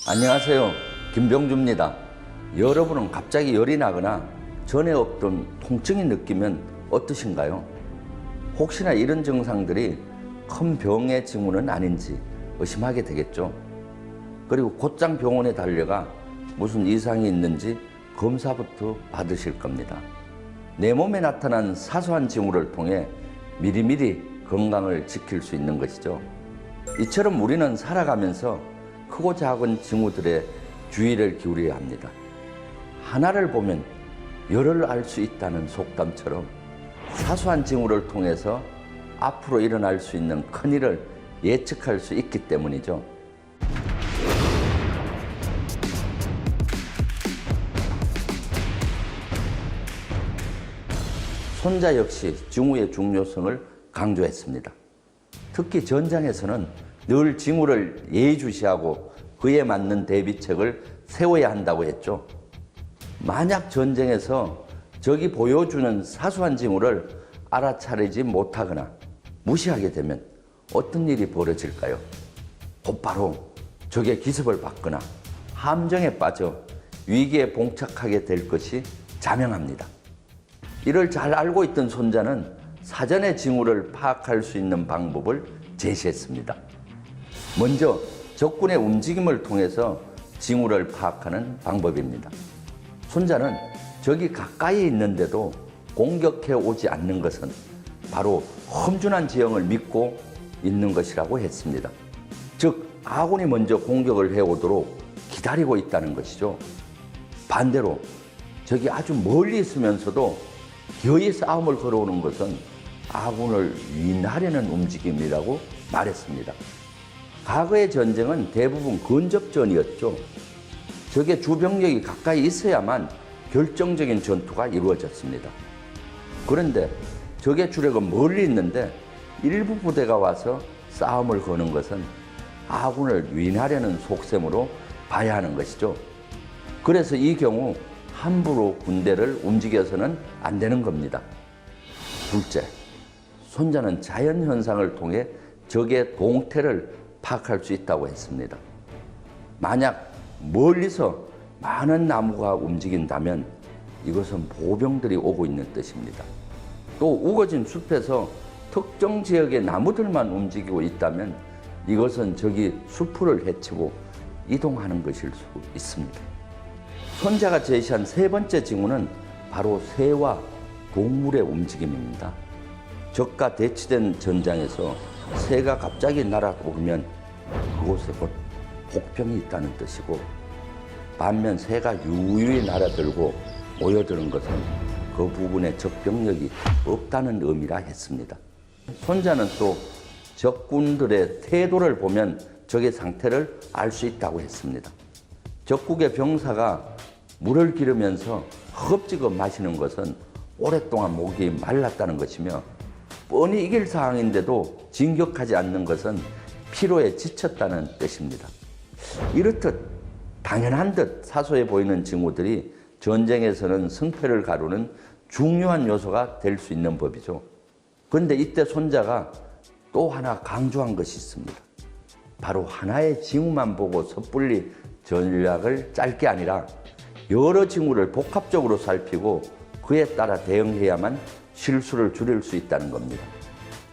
안녕하세요. 김병주입니다. 여러분은 갑자기 열이 나거나 전에 없던 통증이 느끼면 어떠신가요? 혹시나 이런 증상들이 큰 병의 징후는 아닌지 의심하게 되겠죠. 그리고 곧장 병원에 달려가 무슨 이상이 있는지 검사부터 받으실 겁니다. 내 몸에 나타난 사소한 징후를 통해 미리미리 건강을 지킬 수 있는 것이죠. 이처럼 우리는 살아가면서 크고 작은 징후들에 주의를 기울여야 합니다. 하나를 보면 열을 알 수 있다는 속담처럼 사소한 징후를 통해서 앞으로 일어날 수 있는 큰일을 예측할 수 있기 때문이죠. 손자 역시 징후의 중요성을 강조했습니다. 특히 전장에서는 늘 징후를 예의주시하고 그에 맞는 대비책을 세워야 한다고 했죠. 만약 전쟁에서 적이 보여주는 사소한 징후를 알아차리지 못하거나 무시하게 되면 어떤 일이 벌어질까요? 곧바로 적의 기습을 받거나 함정에 빠져 위기에 봉착하게 될 것이 자명합니다. 이를 잘 알고 있던 손자는 사전에 징후를 파악할 수 있는 방법을 제시했습니다. 먼저 적군의 움직임을 통해서 징후를 파악하는 방법입니다. 손자는 적이 가까이 있는데도 공격해 오지 않는 것은 바로 험준한 지형을 믿고 있는 것이라고 했습니다. 즉, 아군이 먼저 공격을 해오도록 기다리고 있다는 것이죠. 반대로 적이 아주 멀리 있으면서도 기어이 싸움을 걸어오는 것은 아군을 위인하려는 움직임이라고 말했습니다. 과거의 전쟁은 대부분 근접전이었죠. 적의 주병력이 가까이 있어야만 결정적인 전투가 이루어졌습니다. 그런데 적의 주력은 멀리 있는데 일부 부대가 와서 싸움을 거는 것은 아군을 위인하려는 속셈으로 봐야 하는 것이죠. 그래서 이 경우 함부로 군대를 움직여서는 안 되는 겁니다. 둘째, 손자는 자연현상을 통해 적의 동태를 파악할 수 있다고 했습니다. 만약 멀리서 많은 나무가 움직인다면 이것은 보병들이 오고 있는 뜻입니다. 또 우거진 숲에서 특정 지역의 나무들만 움직이고 있다면 이것은 적이 숲을 헤치고 이동하는 것일 수 있습니다. 손자가 제시한 세 번째 징후는 바로 새와 동물의 움직임입니다. 적과 대치된 전장에서 새가 갑자기 날아오르면 그곳에 곧 복병이 있다는 뜻이고, 반면 새가 유유히 날아들고 모여드는 것은 그 부분에 적병력이 없다는 의미라 했습니다. 손자는 또 적군들의 태도를 보면 적의 상태를 알 수 있다고 했습니다. 적국의 병사가 물을 기르면서 허겁지겁 마시는 것은 오랫동안 목이 말랐다는 것이며, 뻔히 이길 상황인데도 진격하지 않는 것은 피로에 지쳤다는 뜻입니다. 이렇듯 당연한 듯 사소해 보이는 징후들이 전쟁에서는 승패를 가르는 중요한 요소가 될 수 있는 법이죠. 그런데 이때 손자가 또 하나 강조한 것이 있습니다. 바로 하나의 징후만 보고 섣불리 전략을 짤 게 아니라 여러 징후를 복합적으로 살피고 그에 따라 대응해야만 실수를 줄일 수 있다는 겁니다.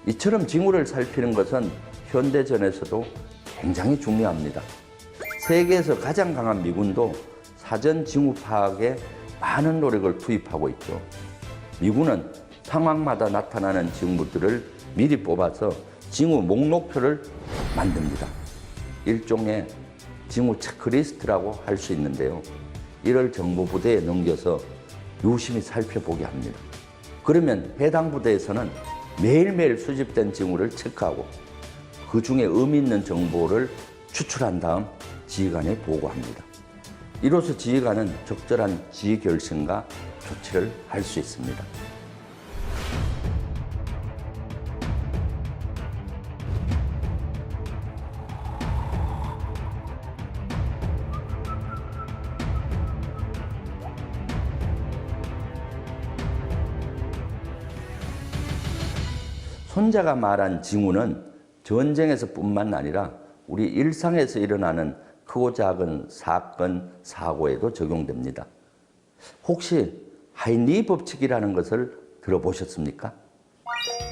이처럼 징후를 살피는 것은 현대전에서도 굉장히 중요합니다. 세계에서 가장 강한 미군도 사전 징후 파악에 많은 노력을 투입하고 있죠. 미군은 상황마다 나타나는 징후들을 미리 뽑아서 징후 목록표를 만듭니다. 일종의 징후 체크리스트라고 할 수 있는데요. 이를 정보부대에 넘겨서 유심히 살펴보게 합니다. 그러면 해당 부대에서는 매일매일 수집된 징후를 체크하고 그 중에 의미 있는 정보를 추출한 다음 지휘관에 보고합니다. 이로써 지휘관은 적절한 지휘 결정과 조치를 할 수 있습니다. 손자가 말한 징후는 전쟁에서뿐만 아니라 우리 일상에서 일어나는 크고 작은 사건, 사고에도 적용됩니다. 혹시 하인리 법칙이라는 것을 들어보셨습니까?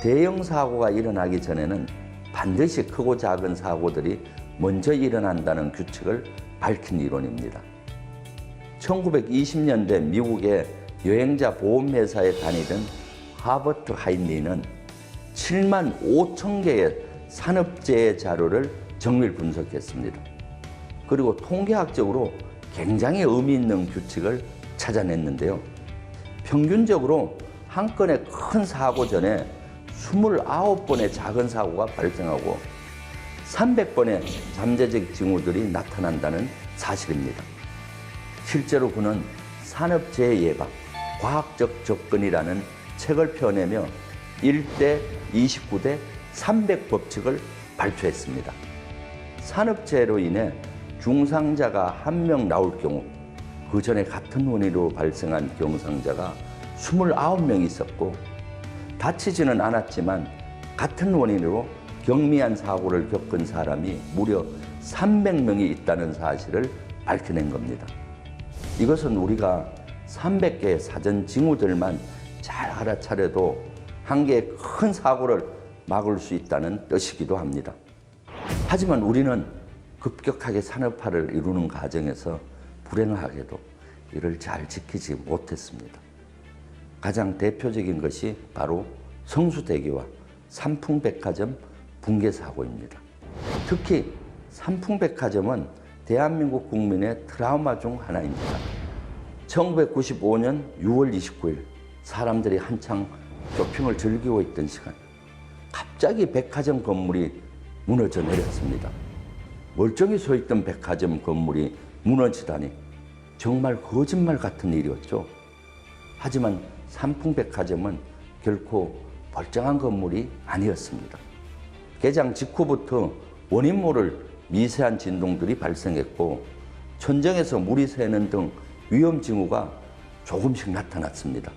대형 사고가 일어나기 전에는 반드시 크고 작은 사고들이 먼저 일어난다는 규칙을 밝힌 이론입니다. 1920년대 미국의 여행자 보험회사에 다니던 하버트 하인리는 7만 5천 개의 산업재해 자료를 정밀 분석했습니다. 그리고 통계학적으로 굉장히 의미 있는 규칙을 찾아냈는데요. 평균적으로 한 건의 큰 사고 전에 29번의 작은 사고가 발생하고 300번의 잠재적 징후들이 나타난다는 사실입니다. 실제로 그는 산업재해 예방, 과학적 접근이라는 책을 펴내며 1대 29대 300 법칙을 발표했습니다. 산업재해로 인해 중상자가 1명 나올 경우 그 전에 같은 원인으로 발생한 경상자가 29명 있었고 다치지는 않았지만 같은 원인으로 경미한 사고를 겪은 사람이 무려 300명이 있다는 사실을 밝혀낸 겁니다. 이것은 우리가 300개의 사전 징후들만 잘 알아차려도 한 개의 큰 사고를 막을 수 있다는 뜻이기도 합니다. 하지만 우리는 급격하게 산업화를 이루는 과정에서 불행하게도 이를 잘 지키지 못했습니다. 가장 대표적인 것이 바로 성수대교와 삼풍백화점 붕괴 사고입니다. 특히 삼풍백화점은 대한민국 국민의 트라우마 중 하나입니다. 1995년 6월 29일 사람들이 한창 쇼핑을 즐기고 있던 시간 갑자기 백화점 건물이 무너져 내렸습니다. 멀쩡히 서 있던 백화점 건물이 무너지다니 정말 거짓말 같은 일이었죠. 하지만 삼풍백화점은 결코 멀쩡한 건물이 아니었습니다. 개장 직후부터 원인 모를 미세한 진동들이 발생했고 천정에서 물이 새는 등 위험 징후가 조금씩 나타났습니다.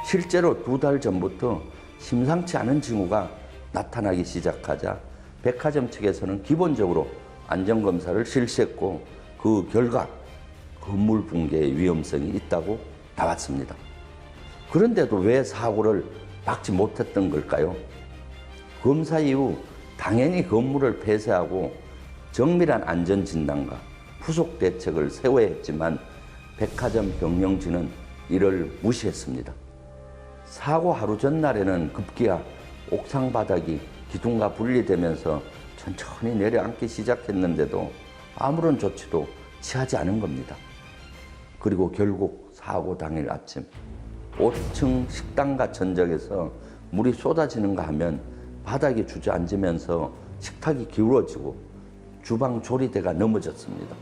실제로 2달 전부터 심상치 않은 징후가 나타나기 시작하자 백화점 측에서는 기본적으로 안전검사를 실시했고 그 결과 건물 붕괴의 위험성이 있다고 나왔습니다. 그런데도 왜 사고를 막지 못했던 걸까요? 검사 이후 당연히 건물을 폐쇄하고 정밀한 안전진단과 후속 대책을 세워야 했지만 백화점 경영진은 이를 무시했습니다. 사고 하루 전날에는 급기야 옥상 바닥이 기둥과 분리되면서 천천히 내려앉기 시작했는데도 아무런 조치도 취하지 않은 겁니다. 그리고 결국 사고 당일 아침 5층 식당과 전적에서 물이 쏟아지는가 하면 바닥이 주저앉으면서 식탁이 기울어지고 주방 조리대가 넘어졌습니다.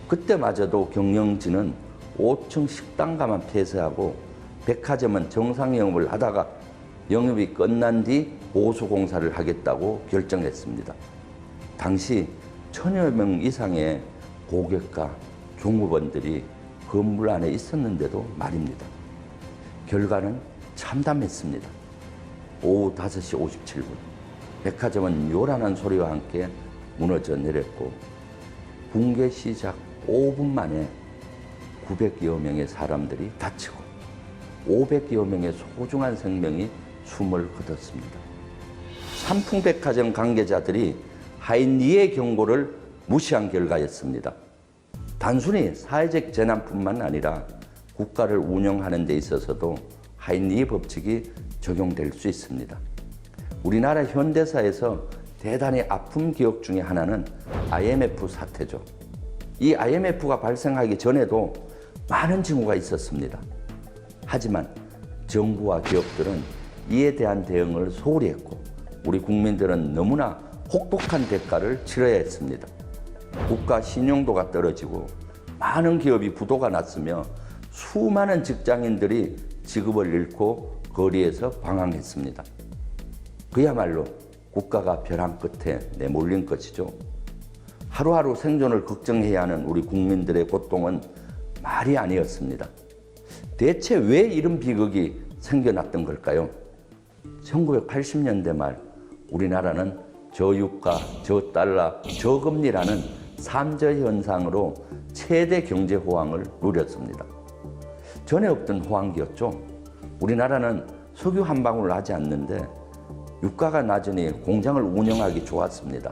그때마저도 경영진은 5층 식당가만 폐쇄하고 백화점은 정상 영업을 하다가 영업이 끝난 뒤 보수 공사를 하겠다고 결정했습니다. 당시 1000여 명 이상의 고객과 종업원들이 건물 안에 있었는데도 말입니다. 결과는 참담했습니다. 오후 5시 57분 백화점은 요란한 소리와 함께 무너져 내렸고 붕괴 시작 5분 만에 900여 명의 사람들이 다치고 500여 명의 소중한 생명이 숨을 거뒀습니다. 삼풍백화점 관계자들이 하인리의 경고를 무시한 결과였습니다. 단순히 사회적 재난뿐만 아니라 국가를 운영하는 데 있어서도 하인리 법칙이 적용될 수 있습니다. 우리나라 현대사에서 대단히 아픈 기억 중에 하나는 IMF 사태죠. 이 IMF가 발생하기 전에도 많은 징후가 있었습니다. 하지만 정부와 기업들은 이에 대한 대응을 소홀히 했고 우리 국민들은 너무나 혹독한 대가를 치러야 했습니다. 국가 신용도가 떨어지고 많은 기업이 부도가 났으며 수많은 직장인들이 직업을 잃고 거리에서 방황했습니다. 그야말로 국가가 벼랑 끝에 내몰린 것이죠. 하루하루 생존을 걱정해야 하는 우리 국민들의 고통은 말이 아니었습니다. 대체 왜 이런 비극이 생겨났던 걸까요? 1980년대 말 우리나라는 저유가, 저달러, 저금리라는 삼저 현상으로 최대 경제 호황을 누렸습니다. 전에 없던 호황기였죠. 우리나라는 석유 한 방울 나지 않는데 유가가 낮으니 공장을 운영하기 좋았습니다.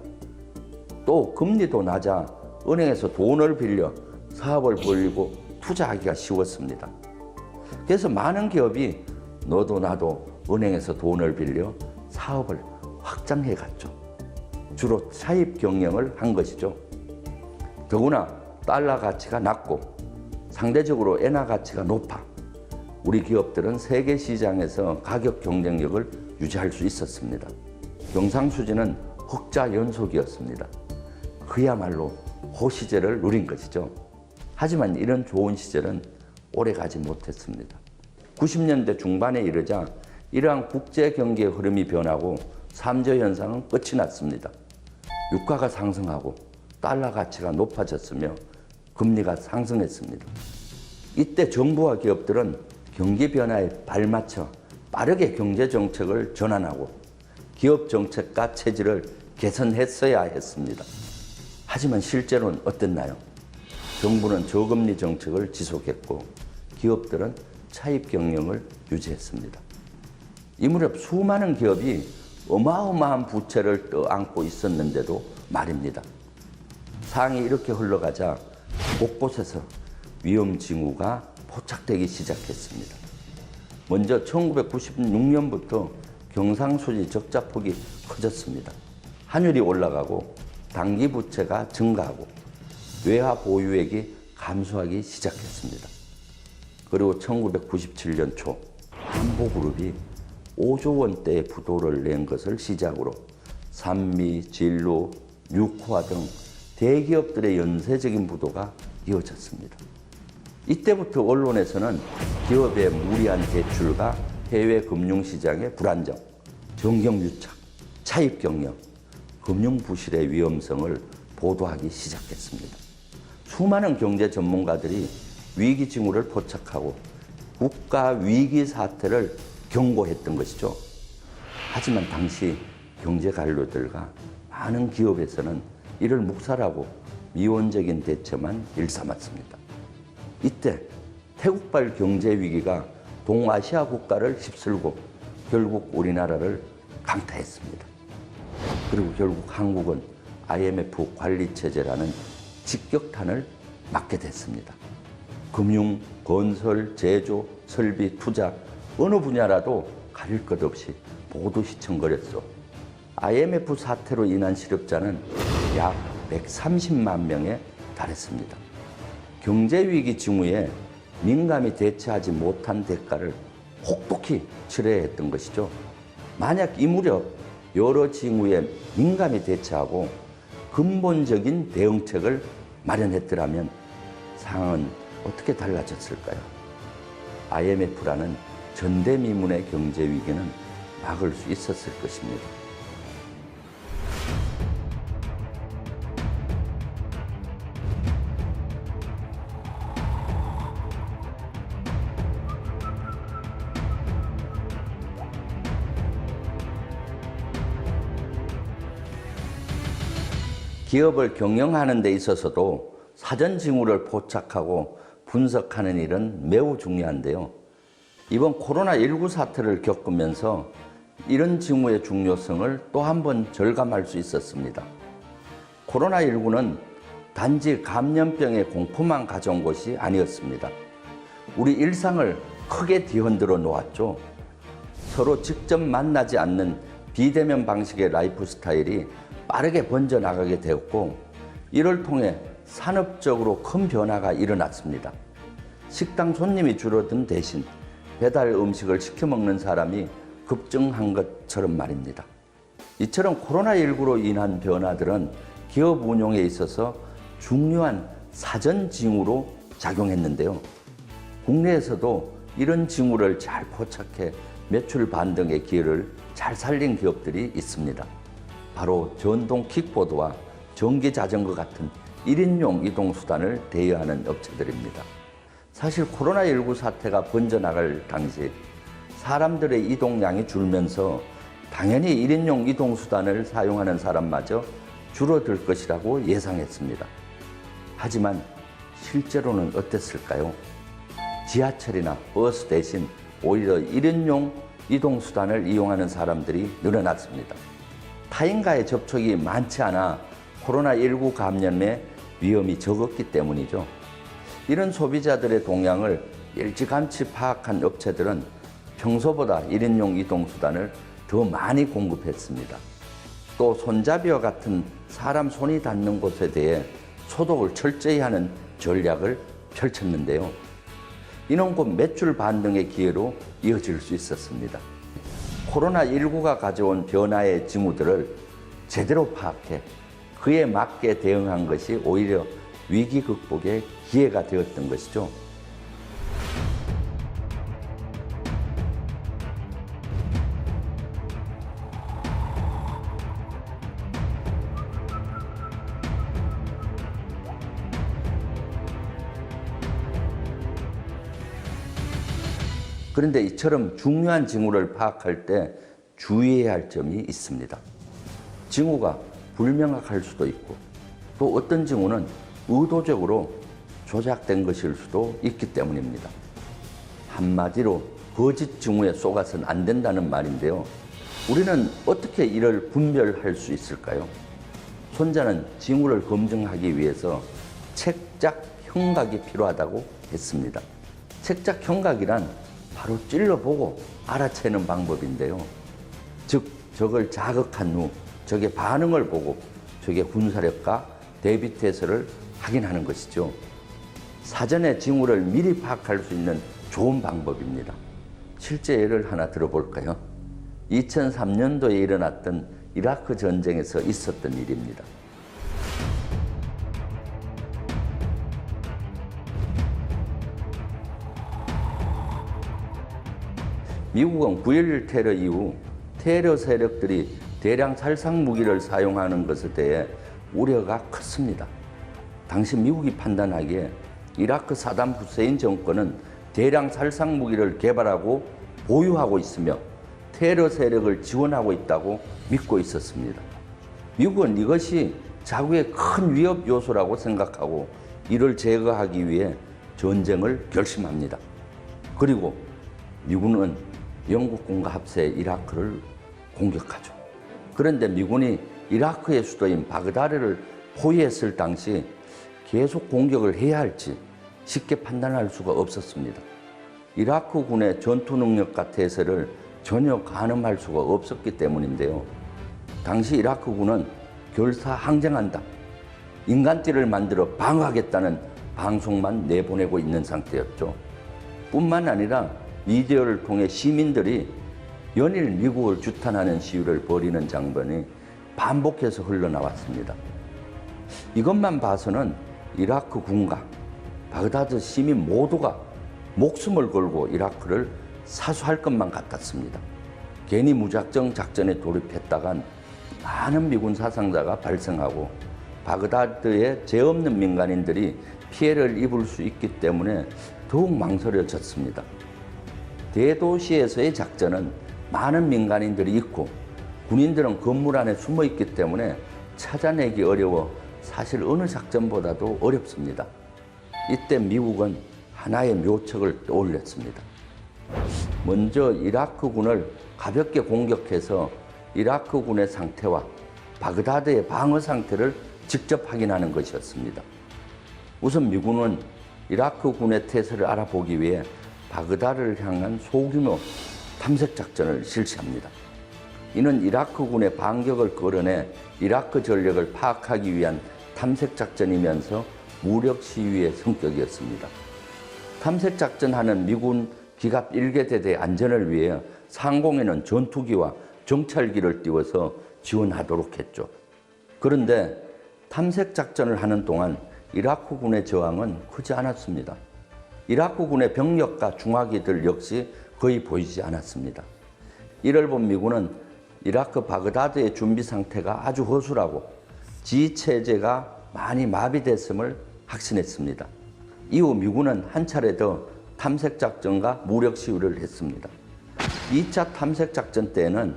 또 금리도 낮아 은행에서 돈을 빌려 사업을 벌이고 투자하기가 쉬웠습니다. 그래서 많은 기업이 너도 나도 은행에서 돈을 빌려 사업을 확장해 갔죠. 주로 차입 경영을 한 것이죠. 더구나 달러 가치가 낮고 상대적으로 엔화 가치가 높아 우리 기업들은 세계 시장에서 가격 경쟁력을 유지할 수 있었습니다. 경상수지는 흑자 연속이었습니다. 그야말로 호시절을 누린 것이죠. 하지만 이런 좋은 시절은 오래가지 못했습니다. 90년대 중반에 이르자 이러한 국제 경기의 흐름이 변하고 삼저 현상은 끝이 났습니다. 유가가 상승하고 달러 가치가 높아졌으며 금리가 상승했습니다. 이때 정부와 기업들은 경기 변화에 발맞춰 빠르게 경제 정책을 전환하고 기업 정책과 체질을 개선했어야 했습니다. 하지만 실제로는 어땠나요? 정부는 저금리 정책을 지속했고 기업들은 차입 경영을 유지했습니다. 이 무렵 수많은 기업이 어마어마한 부채를 떠안고 있었는데도 말입니다. 상황이 이렇게 흘러가자 곳곳에서 위험 징후가 포착되기 시작했습니다. 먼저 1996년부터 경상수지 적자폭이 커졌습니다. 환율이 올라가고 단기 부채가 증가하고 외화 보유액이 감소하기 시작했습니다. 그리고 1997년 초 한보그룹이 5조 원대의 부도를 낸 것을 시작으로 산미, 진로, 뉴코아 등 대기업들의 연쇄적인 부도가 이어졌습니다. 이때부터 언론에서는 기업의 무리한 대출과 해외 금융시장의 불안정, 정경유착, 차입 경영, 금융 부실의 위험성을 보도하기 시작했습니다. 수많은 경제 전문가들이 위기 징후를 포착하고 국가 위기 사태를 경고했던 것이죠. 하지만 당시 경제 관료들과 많은 기업에서는 이를 묵살하고 미온적인 대처만 일삼았습니다. 이때 태국발 경제 위기가 동아시아 국가를 휩쓸고 결국 우리나라를 강타했습니다. 그리고 결국 한국은 IMF 관리체제라는 직격탄을 맞게 됐습니다. 금융, 건설, 제조, 설비, 투자 어느 분야라도 가릴 것 없이 모두 휘청거렸어. IMF 사태로 인한 실업자는 약 130만 명에 달했습니다. 경제위기 징후에 민감히 대처하지 못한 대가를 혹독히 치러야 했던 것이죠. 만약 이 무렵 여러 징후에 민감히 대처하고 근본적인 대응책을 마련했더라면 상황은 어떻게 달라졌을까요? IMF라는 전대미문의 경제위기는 막을 수 있었을 것입니다. 기업을 경영하는 데 있어서도 사전 징후를 포착하고 분석하는 일은 매우 중요한데요. 이번 코로나19 사태를 겪으면서 이런 징후의 중요성을 또 한 번 절감할 수 있었습니다. 코로나19는 단지 감염병의 공포만 가져온 것이 아니었습니다. 우리 일상을 크게 뒤흔들어 놓았죠. 서로 직접 만나지 않는 비대면 방식의 라이프 스타일이 빠르게 번져나가게 되었고 이를 통해 산업적으로 큰 변화가 일어났습니다. 식당 손님이 줄어든 대신 배달 음식을 시켜 먹는 사람이 급증한 것처럼 말입니다. 이처럼 코로나19로 인한 변화들은 기업 운용에 있어서 중요한 사전 징후로 작용했는데요. 국내에서도 이런 징후를 잘 포착해 매출 반등의 기회를 잘 살린 기업들이 있습니다. 바로 전동 킥보드와 전기 자전거 같은 1인용 이동수단을 대여하는 업체들입니다. 사실 코로나19 사태가 번져나갈 당시 사람들의 이동량이 줄면서 당연히 1인용 이동수단을 사용하는 사람마저 줄어들 것이라고 예상했습니다. 하지만 실제로는 어땠을까요? 지하철이나 버스 대신 오히려 1인용 이동수단을 이용하는 사람들이 늘어났습니다. 타인과의 접촉이 많지 않아 코로나19 감염의 위험이 적었기 때문이죠. 이런 소비자들의 동향을 일찌감치 파악한 업체들은 평소보다 1인용 이동수단을 더 많이 공급했습니다. 또 손잡이와 같은 사람 손이 닿는 곳에 대해 소독을 철저히 하는 전략을 펼쳤는데요. 이는 곧 매출 반등의 기회로 이어질 수 있었습니다. 코로나19가 가져온 변화의 징후들을 제대로 파악해 그에 맞게 대응한 것이 오히려 위기 극복의 기회가 되었던 것이죠. 그런데 이처럼 중요한 징후를 파악할 때 주의해야 할 점이 있습니다. 징후가 불명확할 수도 있고 또 어떤 징후는 의도적으로 조작된 것일 수도 있기 때문입니다. 한마디로 거짓 징후에 속아서는 안 된다는 말인데요. 우리는 어떻게 이를 분별할 수 있을까요? 손자는 징후를 검증하기 위해서 책작 형각이 필요하다고 했습니다. 책작 형각이란 바로 찔러보고 알아채는 방법인데요. 즉, 적을 자극한 후 적의 반응을 보고 적의 군사력과 대비태세를 확인하는 것이죠. 사전에 징후를 미리 파악할 수 있는 좋은 방법입니다. 실제 예를 하나 들어볼까요? 2003년도에 일어났던 이라크 전쟁에서 있었던 일입니다. 미국은 9.11 테러 이후 테러 세력들이 대량 살상 무기를 사용하는 것에 대해 우려가 컸습니다. 당시 미국이 판단하기에 이라크 사담 후세인 정권은 대량 살상 무기를 개발하고 보유하고 있으며 테러 세력을 지원하고 있다고 믿고 있었습니다. 미국은 이것이 자국의 큰 위협 요소라고 생각하고 이를 제거하기 위해 전쟁을 결심합니다. 그리고 미군은 영국군과 합세 이라크를 공격하죠. 그런데 미군이 이라크의 수도인 바그다드를 포위했을 당시 계속 공격을 해야 할지 쉽게 판단할 수가 없었습니다. 이라크군의 전투 능력과 태세를 전혀 가늠할 수가 없었기 때문인데요. 당시 이라크군은 결사 항쟁한다, 인간띠를 만들어 방어하겠다는 방송만 내보내고 있는 상태였죠. 뿐만 아니라 미디어를 통해 시민들이 연일 미국을 규탄하는 시위를 벌이는 장면이 반복해서 흘러나왔습니다. 이것만 봐서는 이라크 군과 바그다드 시민 모두가 목숨을 걸고 이라크를 사수할 것만 같았습니다. 괜히 무작정 작전에 돌입했다간 많은 미군 사상자가 발생하고 바그다드에 죄 없는 민간인들이 피해를 입을 수 있기 때문에 더욱 망설여졌습니다. 대도시에서의 작전은 많은 민간인들이 있고 군인들은 건물 안에 숨어 있기 때문에 찾아내기 어려워 사실 어느 작전보다도 어렵습니다. 이때 미국은 하나의 묘책을 떠올렸습니다. 먼저 이라크군을 가볍게 공격해서 이라크군의 상태와 바그다드의 방어 상태를 직접 확인하는 것이었습니다. 우선 미군은 이라크군의 태세를 알아보기 위해 바그다드를 향한 소규모 탐색 작전을 실시합니다. 이는 이라크군의 반격을 끌어내 이라크 전력을 파악하기 위한 탐색 작전이면서 무력 시위의 성격이었습니다. 탐색 작전하는 미군 기갑 1개대의 안전을 위해 상공에는 전투기와 정찰기를 띄워서 지원하도록 했죠. 그런데 탐색 작전을 하는 동안 이라크군의 저항은 크지 않았습니다. 이라크군의 병력과 중화기들 역시 거의 보이지 않았습니다. 이를 본 미군은 이라크 바그다드의 준비 상태가 아주 허술하고 지휘체제가 많이 마비됐음을 확신했습니다. 이후 미군은 한 차례 더 탐색작전과 무력 시위를 했습니다. 2차 탐색작전 때에는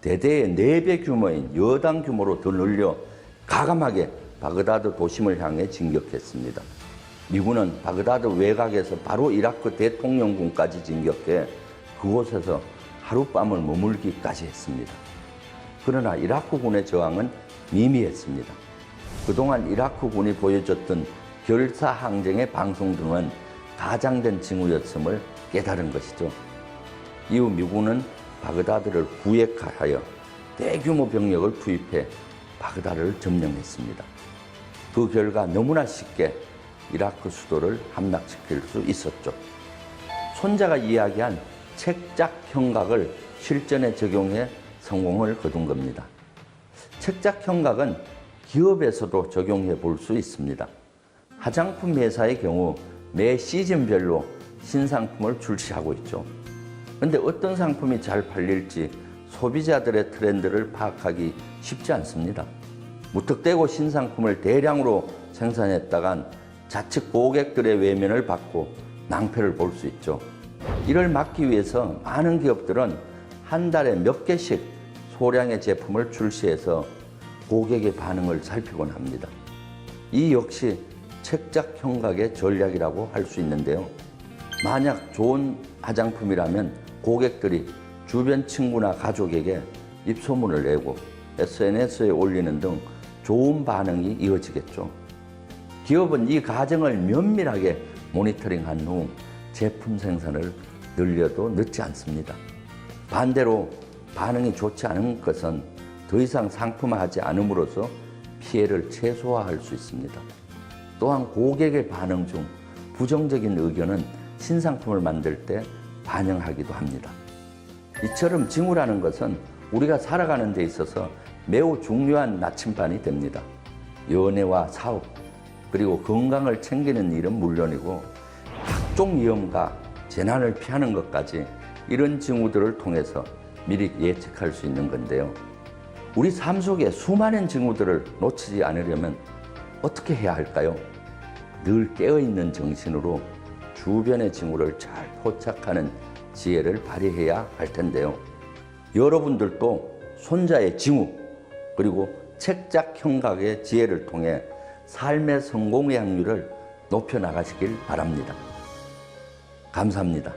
대대의 4배 규모인 여당 규모로 더 늘려 가감하게 바그다드 도심을 향해 진격했습니다. 미군은 바그다드 외곽에서 바로 이라크 대통령궁까지 진격해 그곳에서 하룻밤을 머물기까지 했습니다. 그러나 이라크군의 저항은 미미했습니다. 그동안 이라크군이 보여줬던 결사항쟁의 방송 등은 가장된 징후였음을 깨달은 것이죠. 이후 미군은 바그다드를 구획하여 대규모 병력을 투입해 바그다드를 점령했습니다. 그 결과 너무나 쉽게 이라크 수도를 함락시킬 수 있었죠. 손자가 이야기한 책작 형각을 실전에 적용해 성공을 거둔 겁니다. 책작 형각은 기업에서도 적용해 볼 수 있습니다. 화장품 회사의 경우 매 시즌별로 신상품을 출시하고 있죠. 그런데 어떤 상품이 잘 팔릴지 소비자들의 트렌드를 파악하기 쉽지 않습니다. 무턱대고 신상품을 대량으로 생산했다간 자칫 고객들의 외면을 받고 낭패를 볼 수 있죠. 이를 막기 위해서 많은 기업들은 한 달에 몇 개씩 소량의 제품을 출시해서 고객의 반응을 살피곤 합니다. 이 역시 책작 형각의 전략이라고 할 수 있는데요. 만약 좋은 화장품이라면 고객들이 주변 친구나 가족에게 입소문을 내고 SNS에 올리는 등 좋은 반응이 이어지겠죠. 기업은 이 과정을 면밀하게 모니터링한 후 제품 생산을 늘려도 늦지 않습니다. 반대로 반응이 좋지 않은 것은 더 이상 상품화하지 않음으로써 피해를 최소화할 수 있습니다. 또한 고객의 반응 중 부정적인 의견은 신상품을 만들 때 반영하기도 합니다. 이처럼 징후라는 것은 우리가 살아가는 데 있어서 매우 중요한 나침반이 됩니다. 연애와 사업, 그리고 건강을 챙기는 일은 물론이고 각종 위험과 재난을 피하는 것까지 이런 징후들을 통해서 미리 예측할 수 있는 건데요. 우리 삶 속에 수많은 징후들을 놓치지 않으려면 어떻게 해야 할까요? 늘 깨어있는 정신으로 주변의 징후를 잘 포착하는 지혜를 발휘해야 할 텐데요. 여러분들도 손자의 징후 그리고 책작 형각의 지혜를 통해 삶의 성공의 확률을 높여나가시길 바랍니다. 감사합니다.